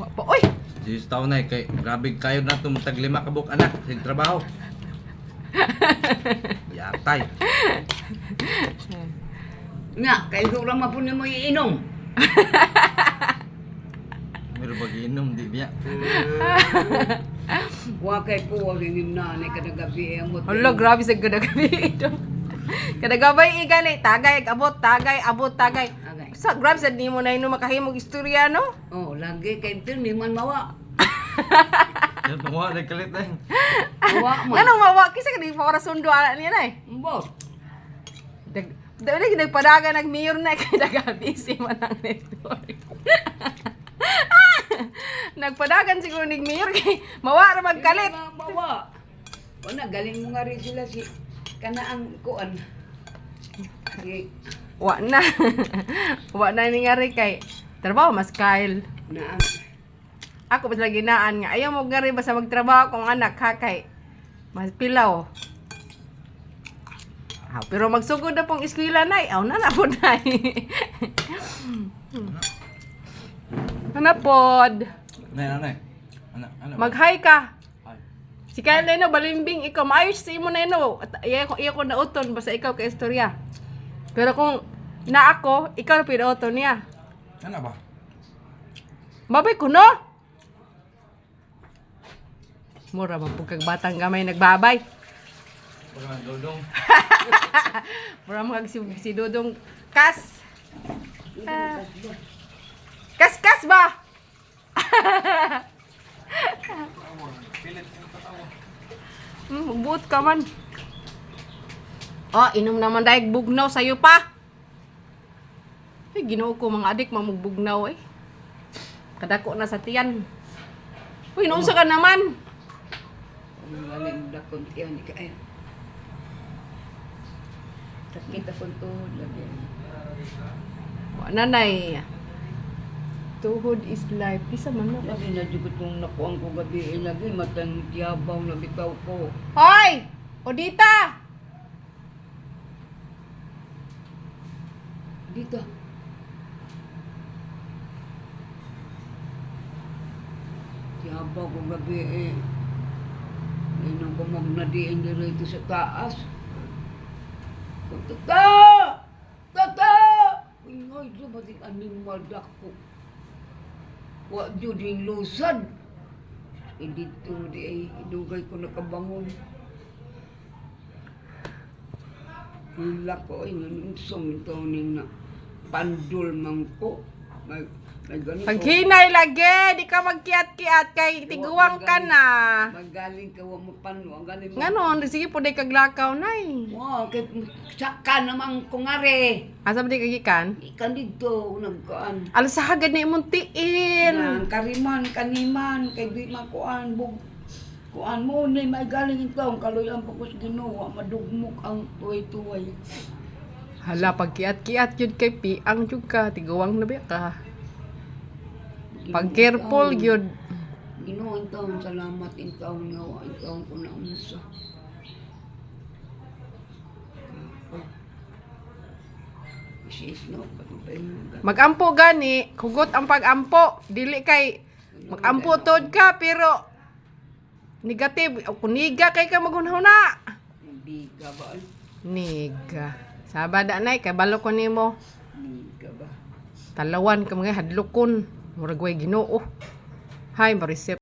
Wa pa oy. 10 taon na kay grabe kayo na itong tag 5 kabuk anak sa trabaho. Yatay. Nga, kay Dura mapun mo iinom. Meron pag-inom di biya. Wa kay ko wag inim na ni kada gabi ang mo. Hala, grabe sa kadagabi ito. Kadagabay igani, tagay, abot, tagay, abot, tagay. Agay. Sa grabe sa di mo na ino makahimog istorya, no? Oh, lagi kay tin ni man mawa. Yan tuwa na kalit na. Mawa man. Ganong mawa, kisa ka di pa oras sundo ala niya na eh. Mbot. Dahil nagpadaga nag-mayor na kay dagabi si manang network. Nagpadagan siguro ni mayor kay mawa ra magkalit. Mawa. Wala galing mo nga rin sila si kana ang kuan. Si Wa na. Wa na ni nga rin kay trabaho mas Kyle. na Ako pa lagi naan nga ayaw mo nga rin basta magtrabaho kung anak ha kay mas pilaw. Pero magsugod na pong eskwela na aw na po na Hanapod. Nay. Anak. Mag-hi ka. Ay. Si Kyle na balimbing ikaw maayos sa imo na ino. At iya ko nauton basta ikaw ka istorya. Pero kung na ako, ikaw na pinauton niya. Ano ba? Babay ko no. Mura man pug kag batang gamay nagbabay. Parang dodong. Mura mag si Dodong kas. Kas ba? Buot ka man. Oh, inom naman dahil bugnaw sa'yo pa. Ay, ginoo ko mga adik, mamugbugnaw eh. Kadako na sa tiyan. Uy, inuunsa ka naman. ang galing dakon yan ni kay. Sakit akong tuhod lagi. Nanay. Tuhod is life. Isa man na. Lagi na jud kung nakuang ko gabi lagi matang tiyabaw na bitaw ko. Hoy! Odita! Dito. Tiyabaw ko gabi eh. Inong ko magnadiin dito sa taas. Tata! Tata! Uy, dumating animal dako. Wa jud yung lusad. E dito di ay idugay ko nakabangon. Hila ko ay nanunsong ito ning na pandol man ko. May ganito. Paghinay lagi! Di ka magkiat-kiat kay tiguang ka na. Magaling ka wa mo pano. Ang galing mo. Ganon, sige po day kaglakaw nay. Wow, kay saka naman kungare. Asa ba di kagikan? Ikan dito, nagkaan. Alas sa hagad na imong tiin. Yan, kariman, kaniman, kay di makuan, kuan mo, na may galing ito, ang kaloyan pa ko sa ginawa, madugmok ang tuway-tuway. Hala, pagkiat-kiat yun kay Piang yun ka. Tiguang na ba ka? Pag careful yun. Ginawa ito, salamat ito, ngawa ito, ko na unsa. Sis, no, pati pa yung Magampo gani, hugot ang pagampo. Dili kay magampo tod ka pero negative o kuniga kay ka maghunahuna. biga ba? Niga. Sabada nay kay balo ko nimo. Biga ba? Talawan ka mga hadlokon. Murag way Ginoo. Hay, marisip.